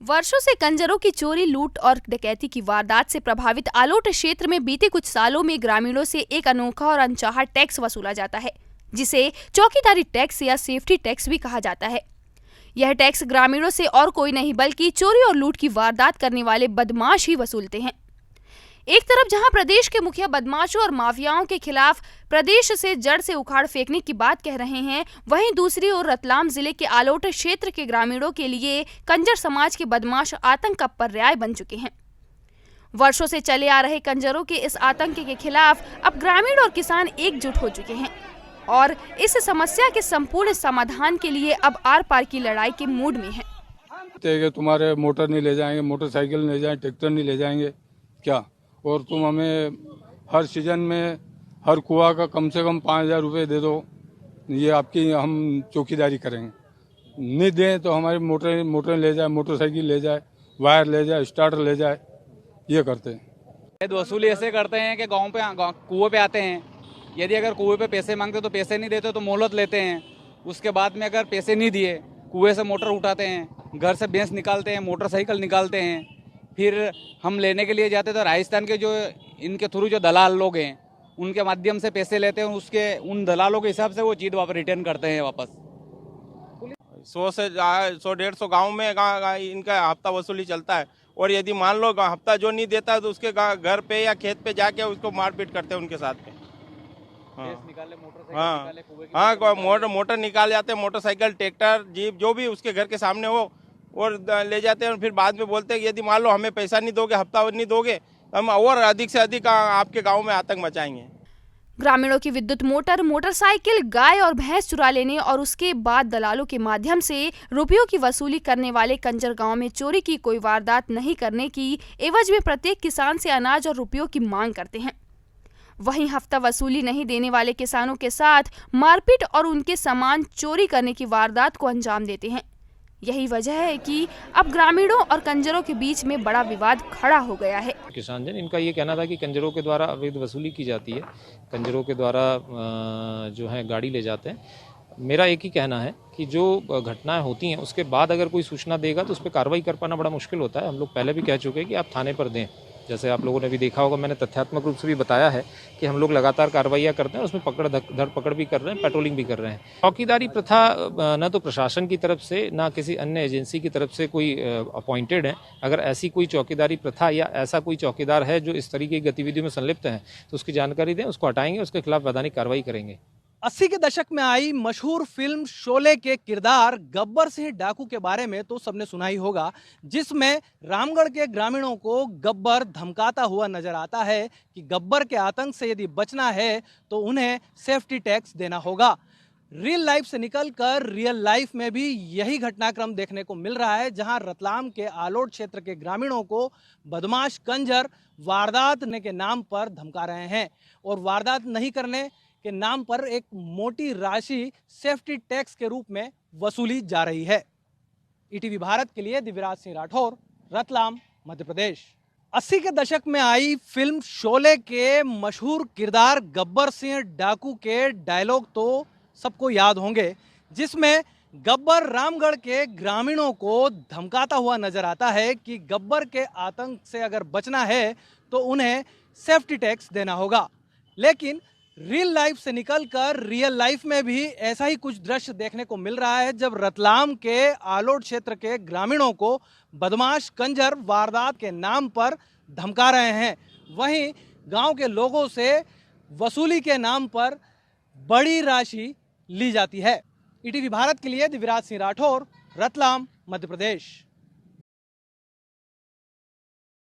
वर्षों से कंजरों की चोरी, लूट और डकैती की वारदात से प्रभावित आलोट क्षेत्र में बीते कुछ सालों में ग्रामीणों से एक अनोखा और अनचाहा टैक्स वसूला जाता है, जिसे चौकीदारी टैक्स या सेफ्टी टैक्स भी कहा जाता है। यह टैक्स ग्रामीणों से और कोई नहीं बल्कि चोरी और लूट की वारदात करने वाले बदमाश ही वसूलते हैं। एक तरफ जहां प्रदेश के मुखिया बदमाशों और माफियाओं के खिलाफ प्रदेश से जड़ से उखाड़ फेंकने की बात कह रहे हैं, वहीं दूसरी ओर रतलाम जिले के आलोट क्षेत्र के ग्रामीणों के लिए कंजर समाज के बदमाश आतंक का पर्याय बन चुके हैं। वर्षों से चले आ रहे कंजरों के इस आतंक के खिलाफ अब ग्रामीण और किसान एकजुट हो चुके हैं और इस समस्या के संपूर्ण समाधान के लिए अब आर पार की लड़ाई के मूड में है। तुम्हारे मोटर नहीं ले जाएंगे, मोटरसाइकिल नहीं ले जाएंगे, ट्रैक्टर नहीं ले जाएंगे क्या? और तुम हमें हर सीजन में हर कुआ का कम से कम 5,000 रुपये दे दो, ये आपकी हम चौकीदारी करेंगे। नहीं दें तो हमारी मोटर ले जाए, मोटरसाइकिल ले जाए, वायर ले जाए, स्टार्टर ले जाए, ये करते हैं। वसूली ऐसे करते हैं कि कुएं पे आते हैं। यदि अगर कुएं पे पैसे मांगते तो पैसे नहीं देते तो मोहलत लेते हैं। उसके बाद में अगर पैसे नहीं दिए, कुएं से मोटर उठाते हैं, घर से भैंस निकालते हैं, मोटरसाइकिल निकालते हैं। फिर हम लेने के लिए जाते तो राजस्थान के जो इनके थ्रू जो दलाल लोग हैं उनके माध्यम से पैसे लेते हैं। उन दलालों के हिसाब से वो चीज़ वापस रिटर्न करते हैं वापस। 100 से 100-150 गाँव में इनका हफ्ता वसूली चलता है। और यदि मान लो हफ्ता जो नहीं देता तो उसके घर पे या खेत पे जाके उसको मारपीट करते हैं उनके साथ में। मोटर निकाल जाते हैं, मोटरसाइकिल, ट्रैक्टर, जीप, जो भी उसके घर के सामने हो और ले जाते हैं। और फिर बाद में बोलते हैं कि यदि मान लो हमें पैसा नहीं दोगे, हफ्ता नहीं दोगे, हम और अधिक से अधिक आपके गांव में आतंक मचाएंगे। ग्रामीणों की विद्युत मोटर, मोटरसाइकिल, गाय और भैंस चुरा लेने और उसके बाद दलालों के माध्यम से रुपयों की वसूली करने वाले कंजर गांव में चोरी की कोई वारदात नहीं करने की एवज में प्रत्येक किसान से अनाज और रुपयों की मांग करते हैं। वहीं हफ्ता वसूली नहीं देने वाले किसानों के साथ मारपीट और उनके सामान चोरी करने की वारदात को अंजाम देते हैं। यही वजह है कि अब ग्रामीणों और कंजरों के बीच में बड़ा विवाद खड़ा हो गया है। किसान जन इनका ये कहना था कि कंजरों के द्वारा अवैध वसूली की जाती है, कंजरों के द्वारा जो है गाड़ी ले जाते हैं। मेरा एक ही कहना है कि जो घटनाएं होती हैं उसके बाद अगर कोई सूचना देगा तो उस पर कार्रवाई कर पाना बड़ा मुश्किल होता है। हम लोग पहले भी कह चुके हैं कि आप थाने पर दें। जैसे आप लोगों ने भी देखा होगा, मैंने तथ्यात्मक रूप से भी बताया है कि हम लोग लगातार कार्रवाइयाँ करते हैं, उसमें धरपकड़ भी कर रहे हैं, पेट्रोलिंग भी कर रहे हैं। चौकीदारी प्रथा न तो प्रशासन की तरफ से न किसी अन्य एजेंसी की तरफ से कोई अपॉइंटेड है। अगर ऐसी कोई चौकीदारी प्रथा या ऐसा कोई चौकीदार है जो इस तरीके की गतिविधियों में संलिप्त है तो उसकी जानकारी दें, उसको हटाएंगे, उसके खिलाफ वैधानिक कार्रवाई करेंगे। 80 के दशक में आई मशहूर फिल्म शोले के किरदार गब्बर सिंह डाकू के बारे में तो सबने सुना ही होगा, जिसमें रामगढ़ के ग्रामीणों को गब्बर धमकाता हुआ नजर आता है कि गब्बर के आतंक से यदि बचना है तो उन्हें सेफ्टी टैक्स देना होगा। रियल लाइफ से निकलकर रियल लाइफ में भी यही घटनाक्रम देखने को मिल रहा है, जहां रतलाम के आलोट क्षेत्र के ग्रामीणों को बदमाश कंजर वारदात करने के नाम पर धमका रहे हैं और वारदात नहीं करने के नाम पर एक मोटी राशि सेफ्टी टैक्स के रूप में वसूली जा रही है। ईटीवी भारत के लिए दिव्यराज सिंह राठौर, रतलाम, मध्य प्रदेश। 80 के दशक में आई फिल्म शोले के मशहूर किरदार गब्बर सिंह डाकू के डायलॉग तो सबको याद होंगे, जिसमें गब्बर रामगढ़ के ग्रामीणों को धमकाता हुआ नजर आता है कि गब्बर के आतंक से अगर बचना है तो उन्हें सेफ्टी टैक्स देना होगा। लेकिन रियल लाइफ से निकलकर रियल लाइफ में भी ऐसा ही कुछ दृश्य देखने को मिल रहा है, जब रतलाम के आलोट क्षेत्र के ग्रामीणों को बदमाश कंजर वारदात के नाम पर धमका रहे हैं। वहीं गांव के लोगों से वसूली के नाम पर बड़ी राशि ली जाती है। ईटीवी भारत के लिए दिव्यराज सिंह राठौर, रतलाम, मध्य प्रदेश।